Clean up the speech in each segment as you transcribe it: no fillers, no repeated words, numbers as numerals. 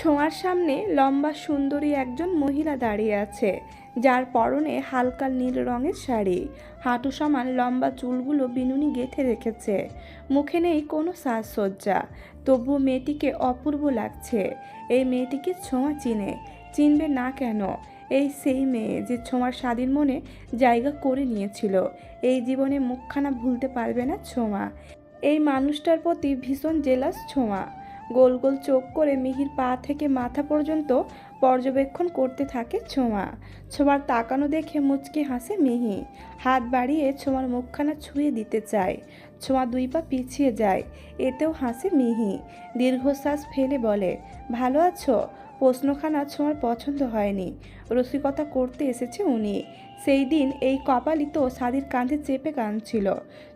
ছোঁয়ার সামনে লম্বা সুন্দরী একজন মহিলা দাঁড়িয়ে আছে, যার পরনে হালকা নীল রঙের শাড়ি। হাঁটু সমান লম্বা চুলগুলো বিনুনি গেঁথে রেখেছে। মুখে নেই কোনো সাজসজ্জা, তবুও মেয়েটিকে অপূর্ব লাগছে। এই মেয়েটিকে ছোঁয়া চিনে, চিনবে না কেন? এই সেই মেয়ে যে ছোঁয়ার স্বাধীন মনে জায়গা করে নিয়েছিল। এই জীবনে মুখখানা ভুলতে পারবে না ছোঁয়া। এই মানুষটার প্রতি ভীষণ জেলাস ছোঁয়া। গোল গোল চোখ করে মিহির পা থেকে মাথা পর্যন্ত পর্যবেক্ষণ করতে থাকে ছোঁয়া। ছোঁয়ার তাকানো দেখে মুচকি হাসে মিহি। হাত বাড়িয়ে ছোঁয়ার মুখখানা ছুঁয়ে দিতে চায়। ছোঁয়া 2 পা পিছিয়ে যায়। এতেও হাসে মিহি। দীর্ঘশ্বাস ফেলে বলে, ভালো আছো? প্রশ্নখানা ছোঁয়ার পছন্দ হয়নি। রসিকতা করতে এসেছে উনি। সেই দিন এই কপালই তো সাদির কাঁধে চেপে কাঁদছিল।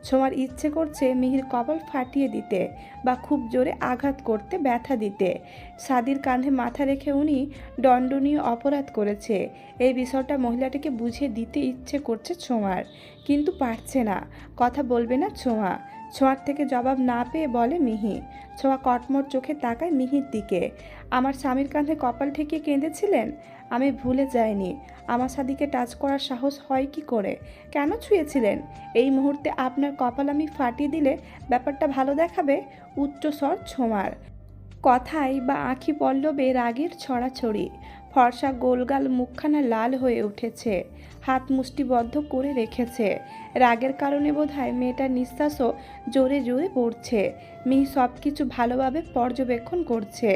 ছোঁয়ার ইচ্ছে করছে মিহির কপাল ফাটিয়ে দিতে, বা খুব জোরে আঘাত করতে, ব্যথা দিতে। সাদির কাঁধে মাথা রেখে উনি দণ্ডনীয় অপরাধ করেছে, এই বিষয়টা মহিলাটিকে বুঝিয়ে দিতে ইচ্ছে করছে ছোঁয়ার, কিন্তু পারছে না। কথা বলবে না ছোঁয়া। ছোঁয়ার থেকে জবাব না পেয়ে বলে মিহি। ছোঁয়া কটমট চোখে তাকায় মিহির দিকে। আমার স্বামীর কাঁধে কপাল ঠেকিয়ে কেঁদেছিলেন? আমি ভুলে যাইনি। আমার সাদিকে টাচ করার সাহস হয় কি করে? কেন ছুঁয়েছিলেন? এই মুহূর্তে আপনার কপাল আমি ফাটিয়ে দিলে ব্যাপারটা ভালো দেখাবে? উচ্চস্বর ছোঁয়ার কথায় বা আঁখি পল্লবে রাগের ছড়াছড়ি। ফর্সা গোলগাল মুখখানা লাল হয়ে উঠেছে, হাত মুষ্টিবদ্ধ করে রেখেছে। রাগের কারণে বোধহয় মেয়েটার নিঃশ্বাসও জোরে জোরে পড়ছে। মিহি সব কিছু ভালোভাবে পর্যবেক্ষণ করছে।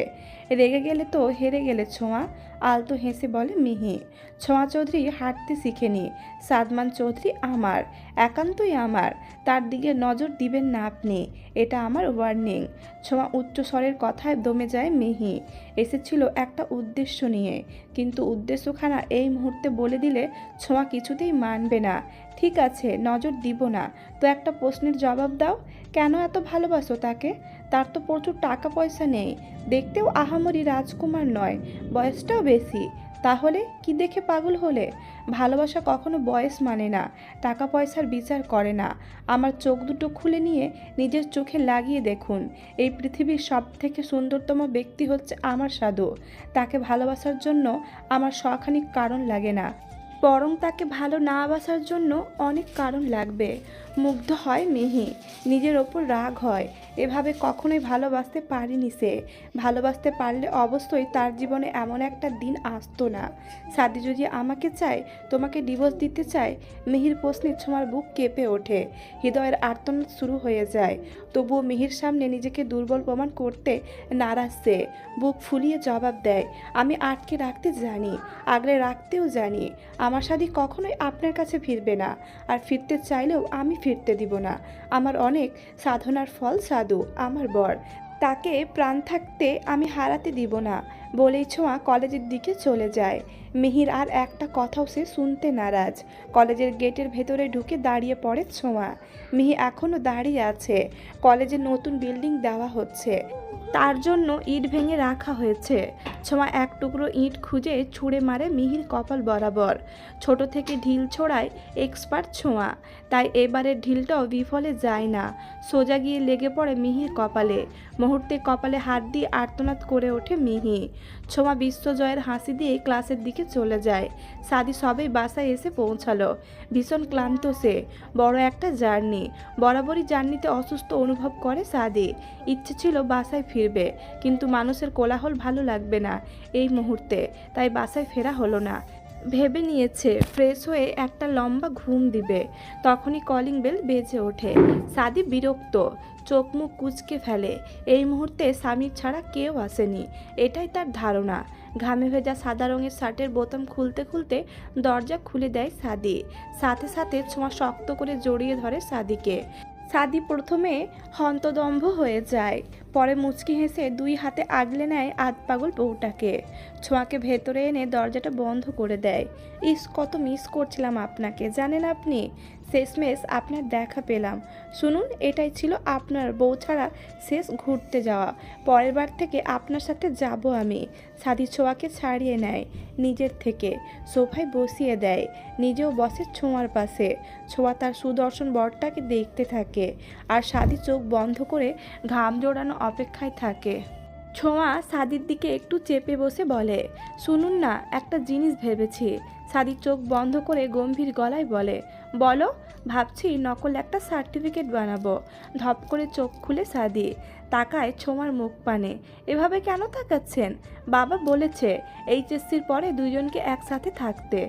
রেগে গেলে তো হেরে গেলে ছোঁয়া, আলতো হেসে বলে মিহি। ছোঁয়া চৌধুরী হাঁটতে শিখেনি। সাদমান চৌধুরী আমার, একান্তই আমার। তার দিকে নজর দিবেন না আপনি, এটা আমার ওয়ার্নিং। ছোঁয়া উচ্চস্বরের কথায় দমে যায় মিহি। এসেছিল একটা উদ্দেশ্য নিয়ে, কিন্তু উদ্দেশ্যখানা এই মুহূর্তে বলে দিলে ছোঁয়া কিছুতেই মানবে না। ঠিক আছে, নজর দিব না, তো একটা প্রশ্নের জবাব দাও। কেন এত ভালোবাসো তাকে? তার তো প্রচুর টাকা পয়সা নেই, দেখতেও আহামরি রাজকুমার নয়, বয়সটাও বেশি। তাহলে কি দেখে পাগল হলে? ভালোবাসা কখনো বয়স মানে না, টাকা পয়সার বিচার করে না। আমার চোখ দুটো খুলে নিয়ে নিজের চোখে লাগিয়ে দেখুন। এই পৃথিবীর সব থেকে সুন্দরতম ব্যক্তি হচ্ছে আমার সাধু। তাকে ভালোবাসার জন্য আমার শখানিক কারণ লাগে না, বরং তাকে ভালো না বাসার জন্য অনেক কারণ লাগবে। মুগ্ধ হয় মিহি, নিজের ওপর রাগ হয়। এভাবে কখনোই ভালোবাসতে পারিনি সে। ভালোবাসতে পারলে অবশ্যই তার জীবনে এমন একটা দিন আসতো না। সাদি যদি আমাকে চায়, তোমাকে ডিভোর্স দিতে চায়? মিহির প্রশ্নে ছোঁয়ার বুক কেঁপে ওঠে, হৃদয়ের আর্তনাদ শুরু হয়ে যায়। তবুও মিহির সামনে নিজেকে দুর্বল প্রমাণ করতে নারাজ সে। বুক ফুলিয়ে জবাব দেয়, আমি আটকে রাখতে জানি, আগলে রাখতেও জানি। আমার সাদি কখনোই আপনার কাছে ফিরবে না, আর ফিরতে চাইলেও আমি ফিরতে দিব না। আমার অনেক সাধনার ফল সাধু, আমার বর, তাকে প্রাণ থাকতে আমি হারাতে দিব না। বলেই ছোঁয়া কলেজের দিকে চলে যায়। মিহির আর একটা কথাও সে শুনতে নারাজ। কলেজের গেটের ভেতরে ঢুকে দাঁড়িয়ে পড়ে ছোঁয়া। মিহি এখনও দাঁড়িয়ে আছে। কলেজে নতুন বিল্ডিং দেওয়া হচ্ছে, তার জন্য ইট ভেঙে রাখা হয়েছে। ছোঁয়া এক টুকরো ইট খুঁজে ছুঁড়ে মারে মিহির কপাল বরাবর। ছোট থেকে ঢিল ছোড়ায় এক্সপার্ট ছোঁয়া, তাই এবারের ঢিলটাও বিফলে যায় না, সোজা গিয়ে লেগে পড়ে মিহির কপালে। মুহূর্তে কপালে হাত দিয়ে আর্তনাদ করে ওঠে মিহি। ছোঁয়া বিশ্বজয়ের হাসি দিয়ে ক্লাসের দিকে চলে যায়। সাদি সবেই বাসায় এসে পৌঁছালো। ভীষণ ক্লান্ত সে, বড় একটা জার্নি। বরাবরই জার্নিতে অসুস্থ অনুভব করে সাদি। ইচ্ছে ছিল বাসায় ফিরবে, কিন্তু মানুষের কোলাহল ভালো লাগবে না এই মুহূর্তে, তাই বাসায় ফেরা হলো না। ভেবে নিয়েছে ফ্রেশ হয়ে একটা লম্বা ঘুম দিবে। তখনই কলিং বেল বেজে ওঠে। সাদি বিরক্ত, চোখ মুখ কুঁচকে ফেলে। এই মুহূর্তে স্বামীর ছাড়া কেউ আসেনি, এটাই তার ধারণা। ঘামে ভেজা সাদা রঙের শার্টের বোতাম খুলতে খুলতে দরজা খুলে দেয় সাদি। সাথে সাথে ছোঁয়া শক্ত করে জড়িয়ে ধরে সাদিকে। সাদি প্রথমে হন্তদম্ভ হয়ে যায়, পরে মুচকি হেসে 2 হাতে আগলে নেয় আধপাগল বউটাকে। ছোঁয়াকে ভেতরে এনে দরজাটা বন্ধ করে দেয়। ইস, কত মিস করছিলাম আপনাকে, জানেন আপনি? শেষমেশ আপনার দেখা পেলাম। শুনুন, এটাই ছিল আপনার বউ ছাড়া শেষ ঘুরতে যাওয়া। পরের বার থেকে আপনার সাথে যাব আমি। সাদি ছোঁয়াকে ছাড়িয়ে নেয় নিজের থেকে, সোফায় বসিয়ে দেয়, নিজেও বসে ছোঁয়ার পাশে। ছোঁয়া তার সুদর্শন বরটাকে দেখতে থাকে, আর সাদি চোখ বন্ধ করে ঘাম জড়ানো অপেক্ষায় থাকে। ছোঁয়া সাদির দিকে একটু চেপে বসে বলে, শুনুন না, একটা জিনিস ভেবেছি। সাদি চোখ বন্ধ করে গম্ভীর গলায় বলে, বলো। ভাবছি নকল একটা সার্টিফিকেট বানাবো। ধপ করে চোখ খুলে সাদি তাকায় ছোঁয়ার মুখ পানে। এভাবে কেন তাকাচ্ছেন? বাবা বলেছে এইচএসসির পরে দুজনকে একসাথে থাকতে,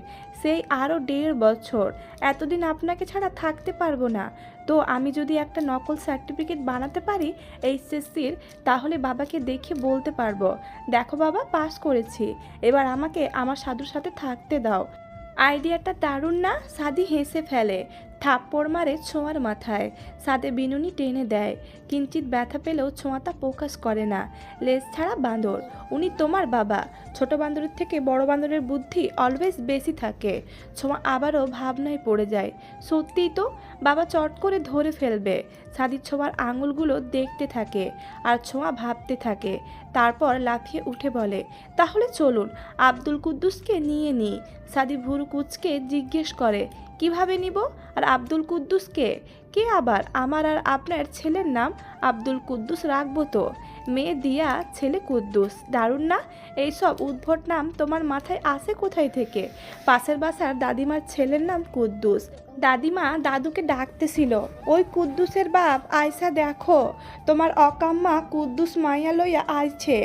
সেই আরও 1.5 বছর। এতদিন আপনাকে ছাড়া থাকতে পারবো না। তো আমি যদি একটা নকল সার্টিফিকেট বানাতে পারি এইচএসসির, তাহলে বাবাকে দেখে বলতে পারবো, দেখো বাবা, পাস করেছি, এবার আমাকে আমার সাধুর সাথে থাকতে দাও। আইডিয়াটা দারুণ না? সাদি হেসে ফেলে, থাপ্পড় মারে ছোঁয়ার মাথায়। সাদে বিনুনি টেনে দেয়। কিঞ্চিত ব্যথা পেলেও ছোঁয়া তা প্রকাশ করে না। লেজ ছাড়া বাঁদর, উনি তোমার বাবা। ছোট বান্দরের থেকে বড় বান্দরের বুদ্ধি অলওয়েজ বেশি থাকে। ছোঁয়া আবারও ভাবনায় পড়ে যায়। সত্যিই তো, বাবা চট করে ধরে ফেলবে। সাদি ছোঁয়ার আঙুলগুলো দেখতে থাকে আর ছোঁয়া ভাবতে থাকে। তারপর লাফিয়ে উঠে বলে, তাহলে চলুন আব্দুল কুদ্দুসকে নিয়ে নিই। সাদি ভুরু কুচকে জিজ্ঞেস করে, কিভাবে নিব? আর আব্দুল কুদ্দুসকে? কে আবার? আমার আর আপনার ছেলের নাম আব্দুল কুদ্দুস রাখবো তো। মেয়ে দিয়া, ছেলে কুদ্দুস, দারুণ না? এইসব উদ্ভট নাম তোমার মাথায় আসে কোথায় থেকে? পাশের বাসার দাদিমার ছেলের নাম কুদ্দুস। দাদিমা দাদুকে ডাকতেছিল, ওই কুদ্দুসের বাপ আয়সা দেখো, তোমার অকাম্মা কুদ্দুস মাইয়া লইয়া আইছে।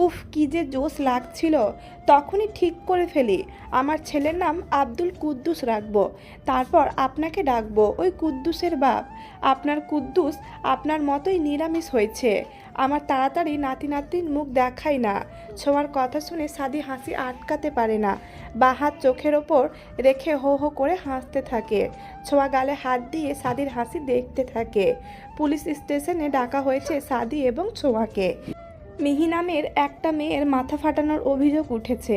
উফ, কি যে জোশ লাগছিল। তখনই ঠিক করে ফেলি, আমার ছেলের নাম আব্দুল কুদ্দুস রাখবো, তারপর আপনাকে ডাকবো ওই কুদ্দুসের বাপ। আপনার কুদ্দুস আপনার মতোই নিরামিষ হয়েছে। আমার তাড়াতাড়ি নাতি নাতির মুখ দেখাই না। ছোঁয়ার কথা শুনে সাদি হাসি আটকাতে পারে না। বা হাত চোখের ওপর রেখে হো হো করে হাসতে থাকে। ছোঁয়া গালে হাত দিয়ে সাদির হাসি দেখতে থাকে। পুলিশ স্টেশনে ডাকা হয়েছে সাদি এবং ছোঁয়াকে। মিহি নামের একটা মেয়ের মাথা ফাটানোর অভিযোগ উঠেছে।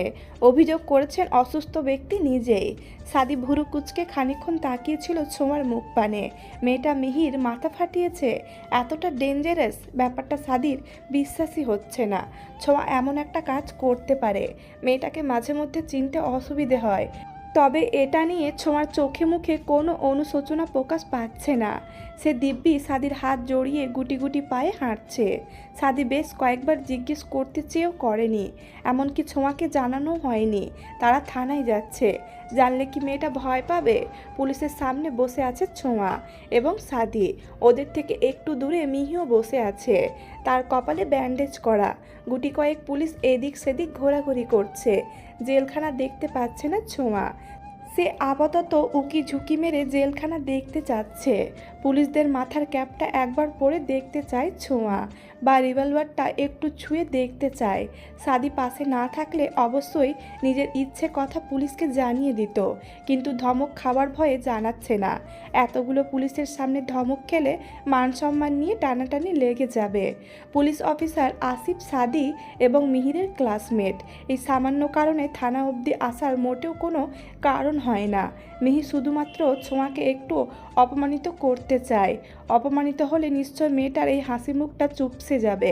অভিযোগ করেছেন অসুস্থ ব্যক্তি নিজেই। সাদি ভুরু কুচকে খানিকক্ষণ তাকিয়েছিল ছোঁয়ার মুখ পানে। মেয়েটা মিহির মাথা ফাটিয়েছে? এতটা ডেঞ্জারাস ব্যাপারটা সাদির বিশ্বাসই হচ্ছে না। ছোঁয়া এমন একটা কাজ করতে পারে। মেয়েটাকে মাঝে মধ্যে চিনতে অসুবিধে হয়, তবে এটা নিয়ে ছোঁয়ার চোখে মুখে কোনো অনুশোচনা প্রকাশ পাচ্ছে না। সে দিব্যি সাদির হাত জড়িয়ে গুটি গুটি পায়ে হাঁটছে। সাদি বেশ কয়েকবার জিজ্ঞেস করতে চেয়েও করেনি, এমনকি ছোঁয়াকে জানানো হয়নি তারা থানায় যাচ্ছে। জানলে কি মেয়েটা ভয় পাবে? পুলিশের সামনে বসে আছে ছোঁয়া এবং সাদি। ওদের থেকে একটু দূরে মিহিও বসে আছে, তার কপালে ব্যান্ডেজ করা। গুটি কয়েক পুলিশ এদিক সেদিক ঘোরাঘুরি করছে। জেলখানা দেখতে পাচ্ছে না ছোঁয়া। সে আপাতত উকি ঝুঁকি মেরে জেলখানা দেখতে চাচ্ছে। পুলিশদের মাথার ক্যাপটা একবার পরে দেখতে চায় ছোঁয়া, বা রিভলভারটা একটু ছুঁয়ে দেখতে চায়। সাদি পাশে না থাকলে অবশ্যই নিজের ইচ্ছে কথা পুলিশকে জানিয়ে দিত, কিন্তু ধমক খাওয়ার ভয়ে জানাচ্ছে না। এতগুলো পুলিশের সামনে ধমক খেলে মান সম্মান নিয়ে টানাটানি লেগে যাবে। পুলিশ অফিসার আসিফ সাদি এবং মিহিরের ক্লাসমেট। এই সামান্য কারণে থানা অবধি আসার মোটেও কোনো কারণ হয় না। মিহি শুধুমাত্র ছোঁয়াকে একটু অপমানিত করতে চায়। অপমানিত হলে নিশ্চয় মেয়েটার এই হাসি মুখটা চুপসে যাবে।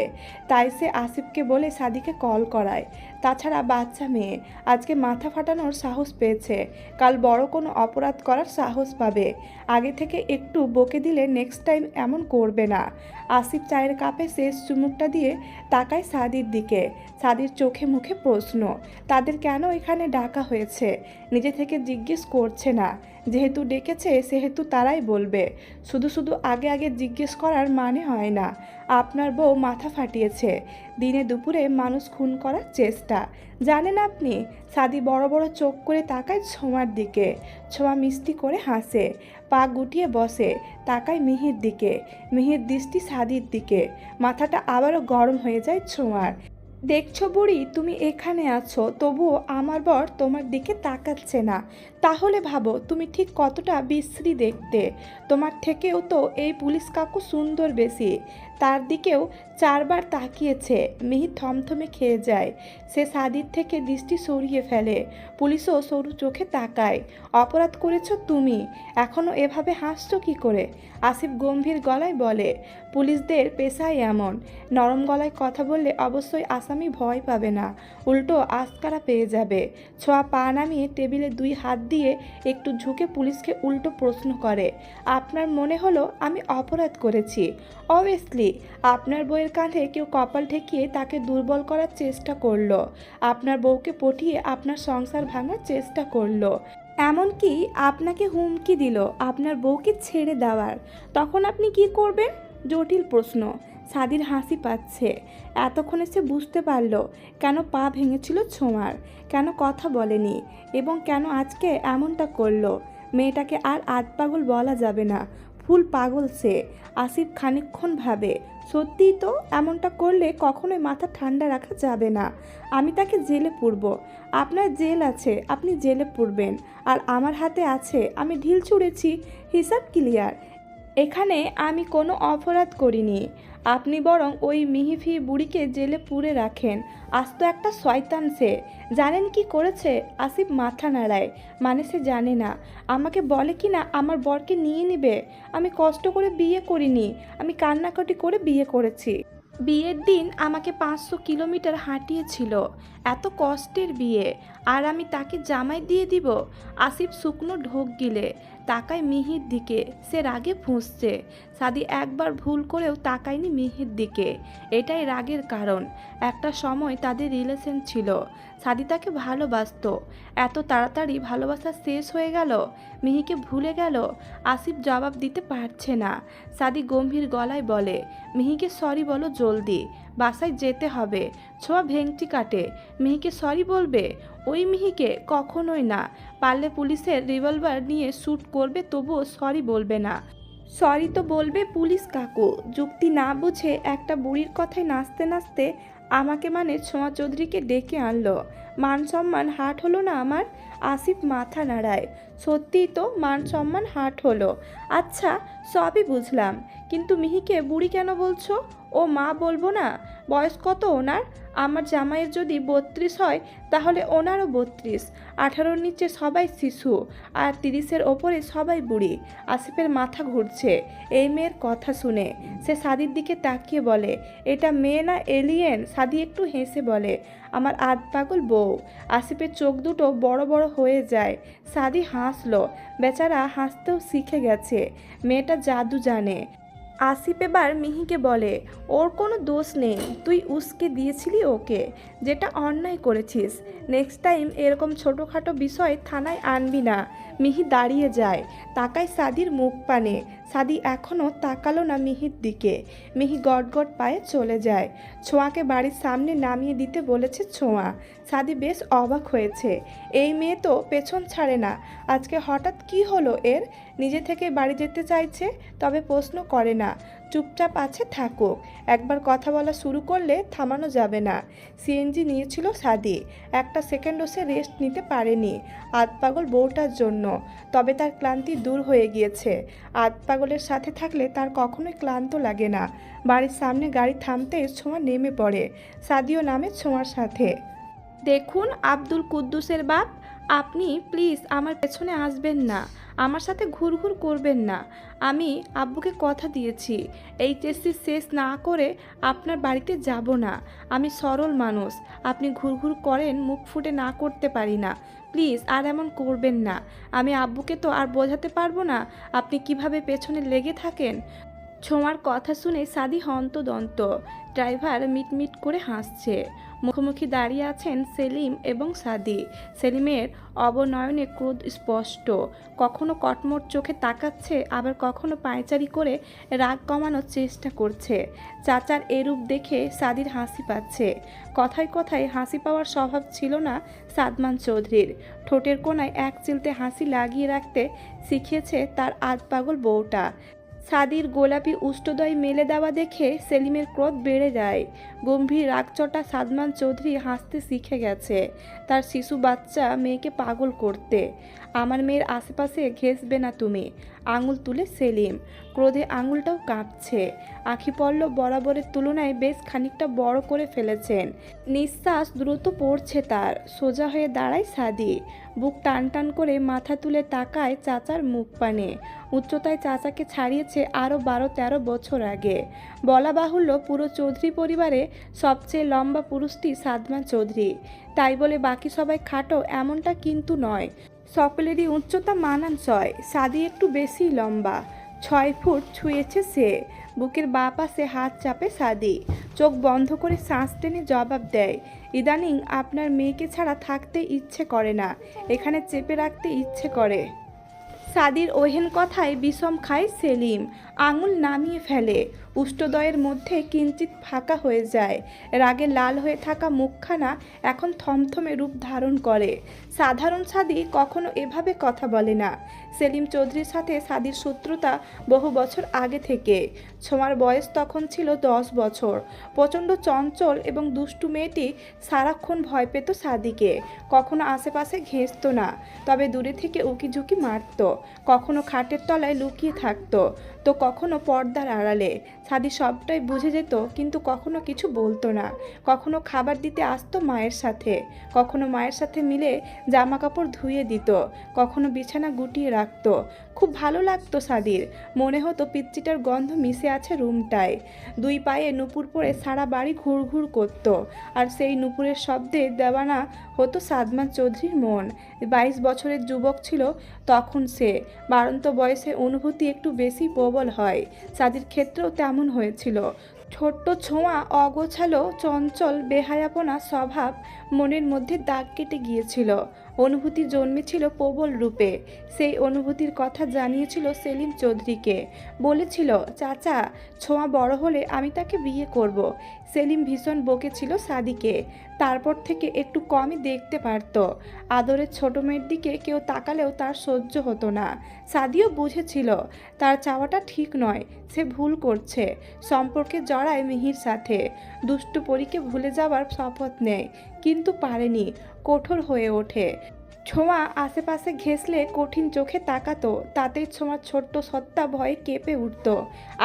তাই সে আসিফকে বলে সাদিকে কল করায়। তাছাড়া বাচ্চা মেয়ে, আজকে মাথা ফাটানোর সাহস পেয়েছে, কাল বড় কোনো অপরাধ করার সাহস পাবে। আগে থেকে একটু বকে দিলে নেক্সট টাইম এমন করবে না। আসিফ চায়ের কাপে শেষ চুমুকটা দিয়ে তাকায় সাদির দিকে। সাদির চোখে মুখে প্রশ্ন, তাদের কেন এখানে ডাকা হয়েছে? নিজে থেকে জিজ্ঞেস করছে না। যেহেতু ডেকেছে সেহেতু তারাই বলবে। শুধু শুধু আগে আগে জিজ্ঞেস করার মানে হয় না। আপনার বউ মাথা ফাটিয়েছে, দিনে দুপুরে মানুষ খুন করার চেষ্টা, জানেন আপনি? সাদি বড় বড় চোখ করে তাকায় ছোঁয়ার দিকে। ছোঁয়া মিষ্টি করে হাসে, পা গুটিয়ে বসে, তাকায় মিহির দিকে। মিহির দৃষ্টি সাদির দিকে। মাথাটা আবারও গরম হয়ে যায় ছোঁয়ার। দেখছো বুড়ি, তুমি এখানে আছো, তবুও আমার বর তোমার দিকে তাকাচ্ছে না। তাহলে ভাবো তুমি ঠিক কতটা বিশ্রী দেখতে। তোমার থেকেও তো এই পুলিশ কাকু সুন্দর বেশি। তার দিকেও 4বার তাকিয়েছে। মিহি থমথমে খেয়ে যায়। সে সাদির থেকে দৃষ্টি সরিয়ে ফেলে। পুলিশও সরু চোখে তাকায়। অপরাধ করেছো তুমি, এখনও এভাবে হাসছো কি করে? আসিফ গম্ভীর গলায় বলে, পুলিশদের পেশাই এমন। নরম গলায় কথা বললে অবশ্যই আসামি ভয় পাবে না, উল্টো আস্কারা পেয়ে যাবে। ছোঁয়া পা নামিয়ে টেবিলে 2 হাত দিয়ে একটু ঝুঁকে পুলিশকে উল্টো প্রশ্ন করে, আপনার মনে হলো আমি অপরাধ করেছি? অবভিয়াসলি। আপনার বইয়ের কাঁধে কেউ কপাল ঠেকিয়ে তাকে দুর্বল করার চেষ্টা করলো, আপনার বউকে পটিয়ে আপনার সংসার ভাঙার চেষ্টা করলো, এমনকি আপনাকে হুমকি দিল আপনার বউকে ছেড়ে দেওয়ার। তখন আপনি কি করবেন? জটিল প্রশ্ন। সাদির হাসি পাচ্ছে। এতক্ষণে সে বুঝতে পারল কেন পা ভেঙেছিল ছোঁয়ার, কেন কথা বলেনি এবং কেন আজকে এমনটা করলো। মেয়েটাকে আর আধপাগল বলা যাবে না, ফুল পাগল সে। আসিফ খানিকক্ষণ ভাবে, সত্যিই তো, এমনটা করলে কখনোই মাথা ঠান্ডা রাখা যাবে না। আমি তাকে জেলে পুরব। আপনার জেল আছে, আপনি জেলে পুরবেন, আর আমার হাতে আছে, আমি ঢিল ছুঁড়েছি, হিসাব ক্লিয়ার। এখানে আমি কোনো অপরাধ করিনি। আপনি বরং ওই মিহিফি বুড়িকে জেলে পুরে রাখেন। আজ তো একটা শয়তান সে। জানেন কি করেছে? আসিফ মাথা নাড়ায়, মানে সে জানে না। আমাকে বলে কি না আমার বরকে নিয়ে নেবে। আমি কষ্ট করে বিয়ে করিনি, আমি কান্নাকাটি করে বিয়ে করেছি। বিয়ের দিন আমাকে 500 কিলোমিটার হাঁটিয়েছিল, এত কষ্টের বিয়ে, আর আমি তাকে জামাই দিয়ে দিব? আসিফ শুকনো ঢোক গিলে তাকায় মিহির দিকে। সে রাগে ফুঁসছে। সাদি একবার ভুল করেও তাকায়নি মিহির দিকে, এটাই রাগের কারণ। একটা সময় তাদের রিলেশন ছিল, সাদি তাকে ভালোবাসতো। এত তাড়াতাড়ি ভালোবাসা শেষ হয়ে গেল, মিহিকে ভুলে গেল। আসিফ জবাব দিতে পারছে না। সাদি গম্ভীর গলায় বলে, মিহিকে সরি বলো জলদি, বাসায় যেতে হবে। ছোঁয়া ভেংচি কাটে, মিহিকে সরি বলবে? ওই মিহিকে? কখনোই না। পারলে পুলিশের রিভলভার নিয়ে শ্যুট করবে, তবুও সরি বলবে না। সরি তো বলবে পুলিশ কাকু। যুক্তি না বুঝে একটা বুড়ির কথায় নাচতে নাচতে আমাকে মানে ছোঁয়া চৌধুরীকে ডেকে আনলো। মান সম্মান হার্ট হলো না আমার? আসিফ মাথা নাড়ায়। সত্যিই তো মান সম্মান হার্ট হলো। আচ্ছা, সবই বুঝলাম, কিন্তু মিহিকে বুড়ি কেন বলছো? ও মা বলবো না? বয়স কত ওনার? আমার জামাইয়ের যদি 32 হয় তাহলে ওনারও 32। 18-র নিচে সবাই শিশু, আর 30-এর ওপরে সবাই বুড়ি। আসিফের মাথা ঘুরছে এই মেয়ের কথা শুনে। সে সাদির দিকে তাকিয়ে বলে, এটা মেয়ে না এলিয়েন? সাদি একটু হেসে বলে, আমার আধ পাগল বউ। আসিফের চোখ দুটো বড় বড় হয়ে যায়। সাদি হাসলো। বেচারা হাসতেও শিখে গেছে, মেয়েটা জাদু জানে। আসিফ এবার মিহিকে বলে, ওর কোনো দোষ নেই, তুই উস্কে দিয়েছিলি ওকে, যেটা অন্যায় করেছিস। নেক্সট টাইম এরকম ছোটোখাটো বিষয় থানায় আনবি না। মিহি দাঁড়িয়ে যায়, তাকায় সাদির মুখ পানে। সাদি এখনও তাকালো না মিহির দিকে। মিহি গটগট পায়ে চলে যায়। ছোঁয়াকে বাড়ির সামনে নামিয়ে দিতে বলেছে ছোঁয়া। সাদি বেশ অবাক হয়েছে, এই মেয়ে তো পেছন ছাড়ে না, আজকে হঠাৎ কি হলো এর? নিজে থেকে বাড়ি যেতে চাইছে, তবে প্রশ্ন করে না, চুপচাপ আছে, থাকুক। একবার কথা বলা শুরু করলে থামানো যাবে না। সিএনজি নিয়েছিল সাদি, একটা সেকেন্ডও সে রেস্ট নিতে পারেনি আধপাগল বউটার জন্য। তবে তার ক্লান্তি দূর হয়ে গিয়েছে। আধপাগলের সাথে থাকলে তার কখনোই ক্লান্ত লাগে না। বাড়ির সামনে গাড়ি থামতেই ছোঁয়া নেমে পড়ে। সাদিও নামে ছোঁয়ার সাথে। দেখুন আব্দুল কুদ্দুসের বাপ, আপনি প্লিজ আমার পেছনে আসবেন না, আমার সাথে ঘুরঘুর করবেন না। আমি আব্বুকে কথা দিয়েছি, এইচএসসি শেষ না করে আপনার বাড়িতে যাব না। আমি সরল মানুষ, আপনি ঘুরঘুর করেন মুখ ফুটে না করতে পারি না। প্লিজ আর এমন করবেন না। আমি আব্বুকে তো আর বোঝাতে পারবো না আপনি কিভাবে পেছনে লেগে থাকেন। ছোঁয়ার কথা শুনে সাদি হন্তদন্ত। ড্রাইভার মিটমিট করে হাসছে। মুখোমুখি দাঁড়িয়ে আছেন সেলিম এবং সাদি। সেলিমের অবনয়নে ক্রোধ স্পষ্ট, কখনো কটমট চোখে তাকাচ্ছে, আবার কখনো পায়চারি করে রাগ কমানোর চেষ্টা করছে। চাচার এরূপ দেখে সাদির হাসি পাচ্ছে। কথায় কথায় হাসি পাওয়ার স্বভাব ছিল না সাদমান চৌধুরীর। ঠোঁটের কোণায় এক চিলতে হাসি লাগিয়ে রাখতে শিখিয়েছে তার আধপাগল বউটা। সাদির গোলাপি উষ্টদয় মেলে দেওয়া দেখে সেলিমের ক্রোধ বেড়ে যায়। গম্ভীর রাগচটা সাদমান চৌধুরী হাসতে শিখে গেছে তার শিশু বাচ্চা মেয়েকে পাগল করতে। আমার মেয়ের আশেপাশে ঘেঁষবে না তুমি, আঙুল তুলে সেলিম। ক্রোধে আঙুলটাও কাঁপছে। আঁখি পল্লব বরাবরের তুলনায় বেশ খানিকটা বড় করে ফেলেছেন। নিঃশ্বাস দ্রুত পড়ছে তার। সোজা হয়ে দাঁড়ায় সাদি, বুক টান টান করে মাথা তুলে তাকায় চাচার মুখ পানে। উচ্চতায় চাচাকে ছাড়িয়েছে আরও 12-13 বছর আগে। বলা বাহুল্য পুরো চৌধুরী পরিবারে সবচেয়ে লম্বা পুরুষটি সাদমান চৌধুরী। তাই বলে বাকি সবাই খাটো এমনটা কিন্তু নয়। সকলেরই উচ্চতা মানানসই। সাদি একটু বেশি লম্বা, 6 ফুট ছুঁয়েছে সে। বুকের বাঁ পাশে হাত চাপে সাদি। চোখ বন্ধ করে শ্বাস টেনে জবাব দেয়, ইদানিং আপনার মেয়েকে ছাড়া থাকতে ইচ্ছে করে না, এখানে চেপে রাখতে ইচ্ছে করে। সাদির ওহেন কথায় বিষম খায় সেলিম। আঙুল নামিয়ে ফেলে। উষ্ঠদয়ের মধ্যে কিঞ্চিত ফাঁকা হয়ে যায়। রাগে লাল হয়ে থাকা মুখখানা এখন থমথমে রূপ ধারণ করে। সাধারণ সাদি কখনো এভাবে কথা বলে না। সেলিম চৌধুরীর সাথে সাদির শত্রুতা বহু বছর আগে থেকে। ছোঁয়ার বয়স তখন ছিল 10 বছর। প্রচণ্ড চঞ্চল এবং দুষ্টু মেয়েটি সারাক্ষণ ভয় পেত সাদিকে। কখনো আশেপাশে ঘেঁষত না, তবে দূরে থেকে উকিঝুঁকি মারত। কখনো খাটের তলায় লুকিয়ে থাকতো, তো কখনো পর্দার আড়ালে। সাদি সবটাই বুঝে যেত, কিন্তু কখনো কিছু বলতো না। কখনো খাবার দিতে আসতো মায়ের সাথে, কখনো মায়ের সাথে মিলে জামা কাপড় ধুয়ে দিত, কখনো বিছানা গুটিয়ে রাখতো। খুব ভালো লাগতো সাদির। মনে হতো পিচ্চিটার গন্ধ মিশে আছে রুমটায়। 2 পায়ে নুপুর পরে সারা বাড়ি ঘুরঘুর করত, আর সেই নুপুরের শব্দে দেওয়ানা হতো সাদমান চৌধুরীর মন। 22 বছরের যুবক ছিল তখন সে। বাড়ন্ত বয়সে অনুভূতি একটু বেশি প্রবল হয়। সাদির ক্ষেত্রেও তেমন হয়েছিল। ছোট্ট ছোঁয়া, অগোছালো, চঞ্চল, বেহায়াপনা স্বভাব মনের মধ্যে দাগ কেটে গিয়েছিল। অনুভূতি জন্মেছিল প্রবল রূপে। সেই অনুভূতির কথা জানিয়েছিল সেলিম চৌধুরীকে। বলেছিল, চাচা, ছোঁয়া বড় হলে আমি তাকে বিয়ে করব। সেলিম ভীষণ বকেছিল সাদিকে। তারপর থেকে একটু কমই দেখতে পারত। আদরের ছোট মেয়ের দিকে কেউ তাকালেও তার সহ্য হতো না। সাদিও বুঝেছিল তার চাওয়াটা ঠিক নয়, সে ভুল করছে। সম্পর্কে জড়ায় মিহির সাথে। দুষ্টু পরীকে ভুলে যাবার শপথ নেয়, কিন্তু পারেনি। কঠোর হয়ে ওঠে। ছোঁয়া আশেপাশে ঘেঁষলে কঠিন চোখে তাকাতো, তাতেই ছোঁয়ার ছোট্ট সত্তা ভয়ে কেঁপে উঠত।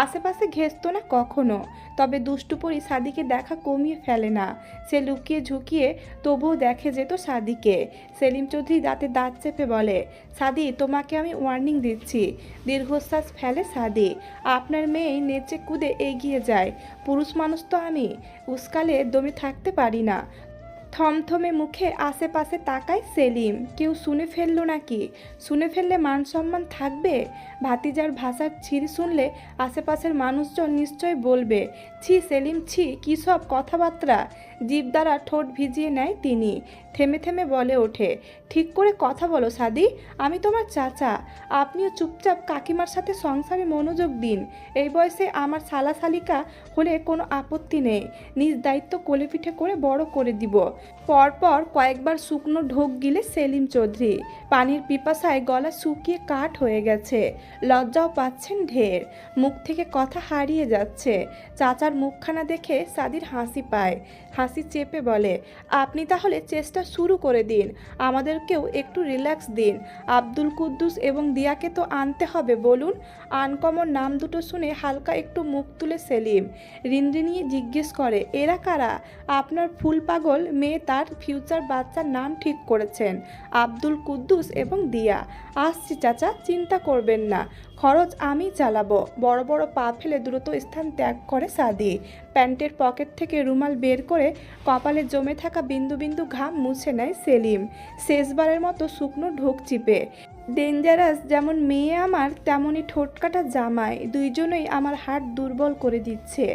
আশেপাশে ঘেঁষত না কখনো, তবে দুষ্টুপরি সাদিকে দেখা কমিয়ে ফেলে না। সে লুকিয়ে ঝুঁকিয়ে তবুও দেখে যেত সাদিকে। সেলিম চৌধুরী দাঁতে দাঁত চেপে বলে, সাদি, তোমাকে আমি ওয়ার্নিং দিচ্ছি। দীর্ঘশ্বাস ফেলে সাদি। আপনার মেয়ে নেচে কুদে এগিয়ে যায়। পুরুষ মানুষ তো আমি, উস্কালে দমে থাকতে পারি না। থমথমে মুখে আশেপাশে তাকায় সেলিম। কেউ শুনে ফেললো নাকি? শুনে ফেললে মান সম্মান থাকবে? ভাতিজার ভাষার ছিঁড়ি শুনলে আশেপাশের মানুষজন নিশ্চয় বলবে, ছি সেলিম, ছি, কী সব কথাবার্তা। জিভ দ্বারা ঠোঁট ভিজিয়ে নেয় তিনি। থেমে থেমে বলে ওঠে, ঠিক করে কথা বলো সাদি, আমি তোমার চাচা। আপনিও চুপচাপ কাকিমার সাথে সংসারে মনোযোগ দিন। এই বয়সে আমার শালাশালিকা হলে কোনো আপত্তি নেই। নিজ দায়িত্ব কোলে পিঠে করে বড় করে দিব। পরপর কয়েকবার শুকনো ঢোক গিলে সেলিম চৌধুরী। পানির পিপাসায় গলা শুকিয়ে কাঠ হয়ে গেছে। লজ্জাও পাচ্ছেন ঢের। মুখ থেকে কথা হারিয়ে যাচ্ছে। চাচার মুখখানা দেখে সাদির হাসি পায়। হাসি চেপে বলে, আপনি তাহলে চেষ্টা শুরু করে দিন। আমাদেরকেও একটু রিল্যাক্স দিন। আব্দুল কুদ্দুস এবং দিয়াকে তো আনতে হবে বলুন। আনকমন নাম দুটো শুনে হালকা একটু মুখ তুলে সেলিম রিনরিনিয়ে জিজ্ঞেস করে, এরা কারা? আপনার ফুল পাগল মেয়ে তার ফিউচার বাচ্চার নাম ঠিক করেছেন, আব্দুল কুদ্দুস এবং দিয়া। আসছি চাচা, চিন্তা করবেন না, খরচ আমি চালাবো। বড় বড় পা ফেলে দ্রুত স্থান ত্যাগ করে সাদি। প্যান্টের পকেট থেকে রুমাল বের করে কপালে জমে থাকা বিন্দু বিন্দু ঘাম মুছে নেয় সেলিম, শেষবারের মতো শুকনো ঢোক চিপে। ডেঞ্জারাস যেমন মেয়ে আমার, তেমনই ঠোঁটকাটা জামাই। দুইজনেই আমার হাড় দুর্বল করে দিচ্ছে।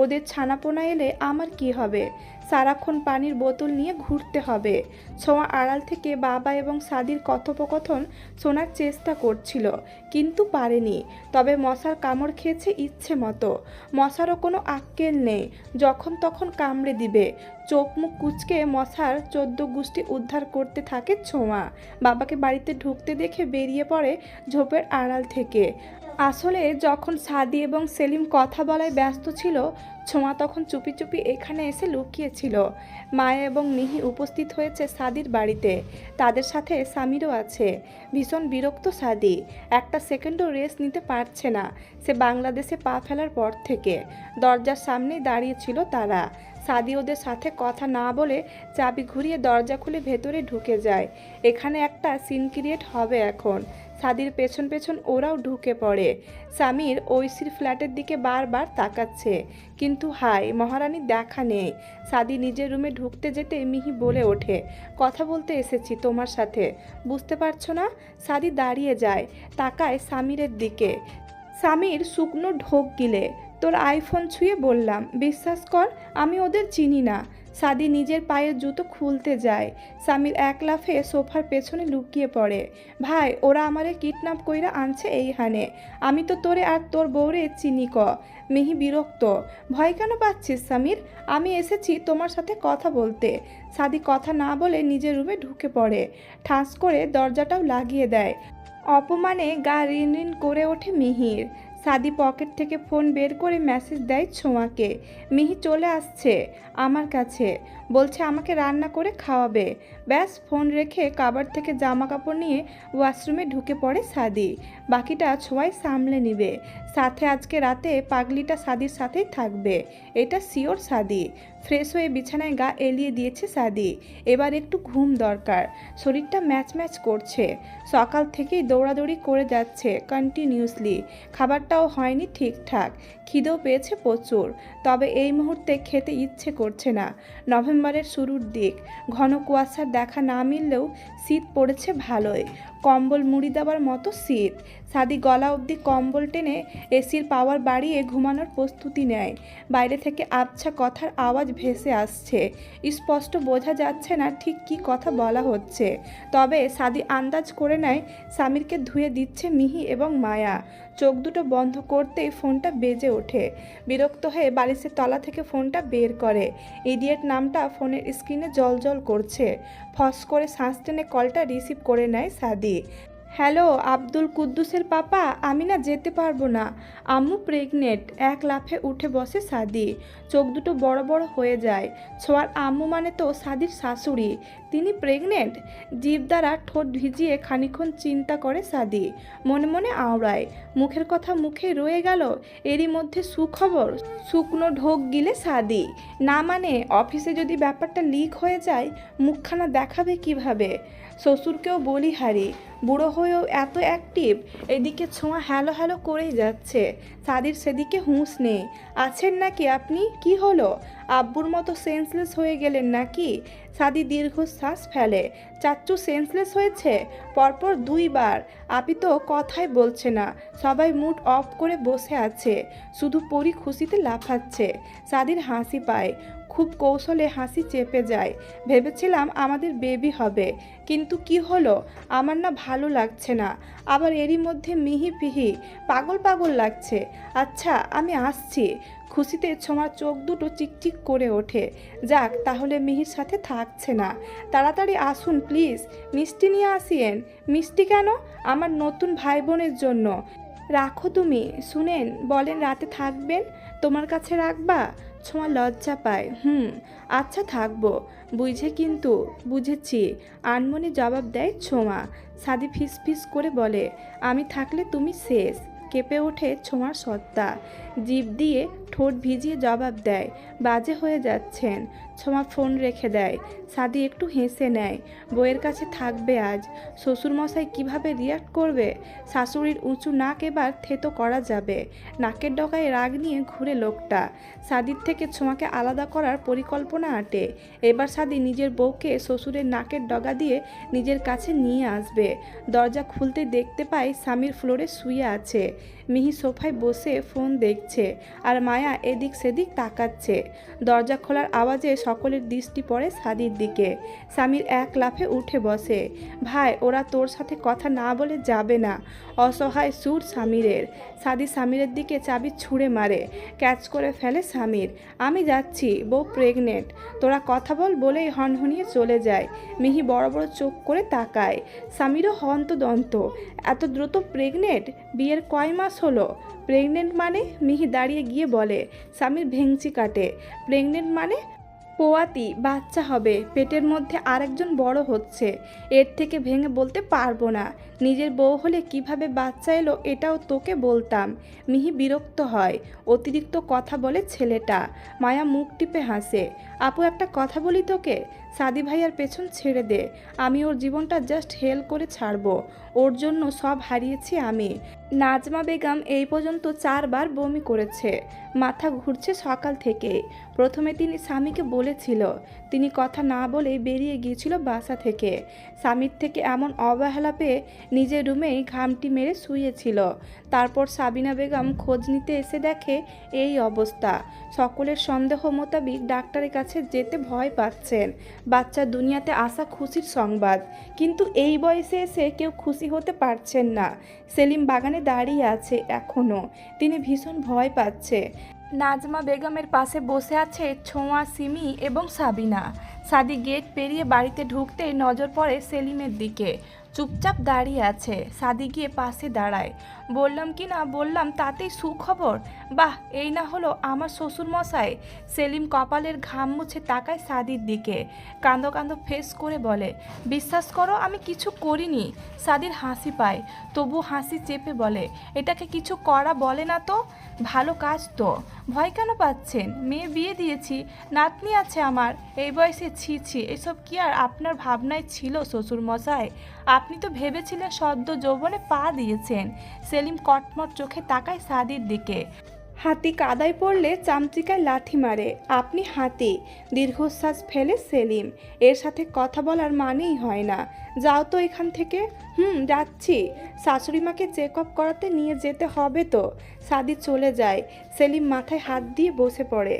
ওদের ছানাপোনা এলে আমার কি হবে? সারাক্ষণ পানির বোতল নিয়ে ঘুরতে হবে। ছোঁয়া আড়াল থেকে বাবা এবং সাদির কথোপকথন শোনার চেষ্টা করছিল, কিন্তু পারেনি। তবে মশার কামড় খেয়েছে ইচ্ছে মতো। মশারও কোনো আক্কেল নেই, যখন তখন কামড়ে দিবে। চোখ মুখ কুচকে মশার 14 গুষ্টি উদ্ধার করতে থাকে ছোঁয়া। বাবাকে বাড়িতে ঢুকতে দেখে বেরিয়ে পড়ে ঝোপের আড়াল থেকে। আসলে যখন সাদি এবং সেলিম কথা বলায় ব্যস্ত ছিল, ছোঁয়া তখন চুপি চুপি এখানে এসে লুকিয়েছিল। মায়া এবং মিহি উপস্থিত হয়েছে সাদির বাড়িতে। তাদের সাথে স্বামীরও আছে। ভীষণ বিরক্ত সাদি। একটা সেকেন্ডও রেস্ট নিতে পারছে না সে বাংলাদেশে পা ফেলার পর থেকে। দরজার সামনেই দাঁড়িয়েছিল তারা। সাদি ওদের সাথে কথা না বলে চাবি ঘুরিয়ে দরজা খুলে ভেতরে ঢুকে যায়। এখানে একটা সিন ক্রিয়েট হবে এখন। সাদির পেছন পেছন ওরাও ঢুকে পড়ে। সামির ঐশীর ফ্ল্যাটের দিকে বারবার তাকাচ্ছে, কিন্তু হায় মহারানীর দেখা নেই। সাদি নিজের রুমে ঢুকতে যেতে মিহি বলে ওঠে, কথা বলতে এসেছি তোমার সাথে, বুঝতে পারছো না? সাদি দাঁড়িয়ে যায়, তাকায় সামিরের দিকে। সামির শুকনো ঢোক গিলে, তোর আইফোন ছুঁয়ে বললাম, বিশ্বাস কর আমি ওদের চিনি না। সাদি নিজের পায়ের জুতো খুলতে যায়। সামির এক লাফে সোফার পেছনে লুকিয়ে পড়ে। ভাই, ওরা আমারে কিডন্যাপ কইরা আনছে এইখানে। আমি তো তোরে আর তোর বউরে চিনি ক। মিহি বিরক্ত, ভয় কেন পাচ্ছিস সামির? আমি এসেছি তোমার সাথে কথা বলতে। সাদি কথা না বলে নিজের রুমে ঢুকে পড়ে। ঠাস করে দরজাটাও লাগিয়ে দেয়। অপমানে গা রিন রিন করে ওঠে মিহির। সাদি পকেট থেকে ফোন বের করে মেসেজ দেয় ছোঁয়াকে। মিহি চলে আসছে আমার কাছে, বলছে আমাকে রান্না করে খাওয়াবে। ব্যাস, ফোন রেখে কাবার থেকে জামা কাপড় নিয়ে ওয়াশরুমে ঢুকে পড়ে সাদি। বাকিটা ছোঁয়াই সামলে নিবে। সাথে আজকে রাতে পাগলিটা সাদির সাথেই থাকবে, এটা শিওর। সাদি ফ্রেশ হয়ে বিছানায় গা এলিয়ে দিয়েছে সাদি। এবার একটু ঘুম দরকার, শরীরটা ম্যাচ ম্যাচ করছে। সকাল থেকেই দৌড়াদৌড়ি করে যাচ্ছে কন্টিনিউসলি। খাবারটাও হয়নি ঠিকঠাক। খিদেও পেয়েছে প্রচুর, তবে এই মুহূর্তে খেতে ইচ্ছে করছে না। নভেম্বরের শুরুর দিক, ঘন কুয়াশার দেখা না মিললেও শীত পড়েছে ভালোই। কম্বল মুড়ি দেওয়ার মতো শীত। সাদি গলা অবধি কম্বল টেনে এসির পাওয়ার বাড়িয়ে ঘুমানোর প্রস্তুতি নেয়। বাইরে থেকে আবছা কথার আওয়াজ ভেসে আসছে। স্পষ্ট বোঝা যাচ্ছে না ঠিক কী কথা বলা হচ্ছে, তবে সাদি আন্দাজ করে নেয় সামিরকে ধুয়ে দিচ্ছে মিহি এবং মায়া। চোখ দুটো বন্ধ করতেই ফোনটা বেজে ওঠে। বিরক্ত হয়ে বালিশের তলা থেকে ফোনটা বের করে। ইডিয়েট নামটা ফোনের স্ক্রিনে জলজল করছে। ফস করে শ্বাস টেনে কলটা রিসিভ করে নেয় সাদি। হ্যালো, আব্দুল কুদ্দুসের পাপা, আমি না যেতে পারবো না, আম্মু প্রেগনেন্ট। এক লাফে উঠে বসে সাদি। চোখ দুটো বড় বড় হয়ে যায়। ছোঁয়ার আম্মু মানে তো সাদির শাশুড়ি, তিনি প্রেগনেন্ট? জিভ দ্বারা ঠোঁট ভিজিয়ে খানিক্ষণ চিন্তা করে সাদি। মনে মনে আওড়ায়, মুখের কথা মুখে রয়ে গেল। এরই মধ্যে সুখবর। শুকনো ঢোক গিলে সাদি। না মানে অফিসে যদি ব্যাপারটা লিক হয়ে যায়, মুখখানা দেখাবে কিভাবে? শ্বশুরকেও বলি হারি, বুড়ো হয়েও এত অ্যাক্টিভ। এদিকে ছোঁয়া হ্যালো হ্যালো করেই যাচ্ছে। সাদির সেদিকে হুঁশ নেই। আছেন নাকি আপনি? কি হলো? আব্বুর মতো সেন্সলেস হয়ে গেলেন নাকি? সাদি দীর্ঘশ্বাস ফেলে। চাচ্চু সেন্সলেস হয়েছে পরপর 2 বার। আপি তো কথাই বলছে না, সবাই মুড অফ করে বসে আছে, শুধু পরি খুশিতে লাফাচ্ছে। সাদির হাসি পায়, খুব কৌশলে হাসি চেপে যায়। ভেবেছিলাম আমাদের বেবি হবে, কিন্তু কি হলো? আমার না ভালো লাগছে না। আবার এরই মধ্যে মিহি পিহি পাগল পাগল লাগছে। আচ্ছা আমি আসছি। খুশিতে ছোঁয়ার চোখ দুটো চিকচিক করে ওঠে। যাক, তাহলে মিহির সাথে থাকছে না। তাড়াতাড়ি আসুন প্লিজ, মিষ্টি নিয়ে আসিয়েন। মিষ্টি কেন? আমার নতুন ভাই বোনের জন্য। রাখো তুমি। শুনেন, বলেন রাতে থাকবেন, তোমার কাছে রাখবা? ছোঁয়া লজ্জা পায়। আচ্ছা থাকবো, বুঝে কিন্তু। বুঝেছি, আনমনে জবাব দেয় ছোঁয়া। সাদি ফিস ফিস করে বলে, আমি থাকলে তুমি শেষ। কেঁপে ওঠে ছোঁয়ার সত্তা। জিভ দিয়ে ঠোঁট ভিজিয়ে জবাব দেয়, বাজে হয়ে যাচ্ছেন। ছোঁয়া ফোন রেখে দেয়। সাদি একটু হেসে নেয়। বইয়ের কাছে থাকবে আজ। শ্বশুরমশাই কিভাবে রিয়াক্ট করবে? শাশুড়ির উঁচু নাক এবার থেতো করা যাবে। নাকের ডগায় রাগ নিয়ে ঘুরে লোকটা। সাদির থেকে ছোঁয়াকে আলাদা করার পরিকল্পনা আঁটে। এবার সাদি নিজের বউকে শ্বশুরের নাকের ডগা দিয়ে নিজের কাছে নিয়ে আসবে। দরজা খুলতে দেখতে পায় স্বামীর ফ্লোরে শুয়ে আছে। মিহি সোফায় বসে ফোন দেখছে, আর মায়া এদিক সেদিক তাকাচ্ছে। দরজা খোলার আওয়াজে সকলের দৃষ্টি পড়ে সাদির দিকে। স্বামীর এক লাফে উঠে বসে। ভাই, ওরা তোর সাথে কথা না বলে যাবে না। অসহায় সুর স্বামীরের। সাদি স্বামীরের দিকে চাবি ছুঁড়ে মারে। ক্যাচ করে ফেলে স্বামীর। আমি যাচ্ছি, বউ প্রেগনেন্ট। তোরা কথা বল বলেই হনহনিয়ে চলে যায়। মিহি বড় বড় চোখ করে তাকায়। স্বামীরও হন্তদন্ত। এত দ্রুত প্রেগনেন্ট? বিয়ের কয় মাস হলো? প্রেগনেন্ট মানে? মিহি দাঁড়িয়ে গিয়ে বলে। স্বামীর ভেংচি কাটে। প্রেগনেন্ট মানে? পোয়াতি, বাচ্চা হবে, পেটের মধ্যে আরেকজন বড় হচ্ছে। এর থেকে ভেঙে বলতে পারবো না। নিজের বউ হলে কিভাবে বাচ্চা এলো এটাও তোকে বলতাম। মিহি বিরক্ত হয়। অতিরিক্ত কথা বলে ছেলেটা। মায়া মুখ টিপে হাসে। আপু একটা কথা বলি তোকে, সাদি ভাইয়ার পেছন ছেড়ে দে। আমি ওর জীবনটা জাস্ট হেল করে ছাড়বো। ওর জন্য সব হারিয়েছি আমি। নাজমা বেগম এই পর্যন্ত 4 বার বমি করেছে। মাথা ঘুরছে সকাল থেকে। প্রথমে তিনি স্বামীকে বলেছিল, তিনি কথা না বলেই বেরিয়ে গিয়েছিল বাসা থেকে। স্বামীর থেকে এমন অবহেলা পেয়ে নিজের রুমেই ঘামটি মেরে শুয়েছিল। তারপর সাবিনা বেগম খোঁজ নিতে এসে দেখে এই অবস্থা। সকলের সন্দেহ মোতাবিক ডাক্তারের কাছে যেতে ভয় পাচ্ছেন। বাচ্চা দুনিয়াতে আসা খুশির সংবাদ, কিন্তু এই বয়সে এসে কেউ খুশি হতে পারছেন না। সেলিম বাগানে দাঁড়িয়ে আছে এখনও। তিনি ভীষণ ভয় পাচ্ছে। নাজমা বেগমের পাশে বসে আছে ছোঁয়া, সিমি এবং সাবিনা। সাদি গেট পেরিয়ে বাড়িতে ঢুকতেই নজর পড়ে সেলিমের দিকে। চুপচাপ দাঁড়িয়ে আছে। সাদি গিয়ে পাশে দাঁড়ায়। বললাম কি না বললাম তাতেই সুখবর? বাহ, এই না হলো আমার শ্বশুরমশাই। সেলিম কপালের ঘাম মুছে তাকায় সাদির দিকে। কাঁদো কাঁদো ফেস করে বলে, বিশ্বাস করো আমি কিছু করিনি। সাদির হাসি পায়, তবু হাসি চেপে বলে, এটাকে কিছু করা বলে না তো। ভালো কাজ তো। ভয় কেন পাচ্ছেন? মেয়ে বিয়ে দিয়েছি, নাতনি আছে আমার। এই বয়সে ছি ছি, এসব কি আর আপনার ভাবনায় ছিল শ্বশুরমশাই? আপনি তো ভেবেছিলেন সদ্য যৌবনে পা দিয়েছেন। সেলিম কটমট চোখে তাকায় সাদির দিকে। হাতি কাদায় পড়লে চামচিকায় লাথি মারে, আপনি হাতি। দীর্ঘশ্বাস ফেলে সেলিম। এর সাথে কথা বলার মানেই হয় না। যাও তো এখান থেকে। যাচ্ছি। শাশুড়িমাকে চেক আপ করাতে নিয়ে যেতে হবে তো। সাদি চলে যায়। সেলিম মাথায় হাত দিয়ে বসে পড়ে।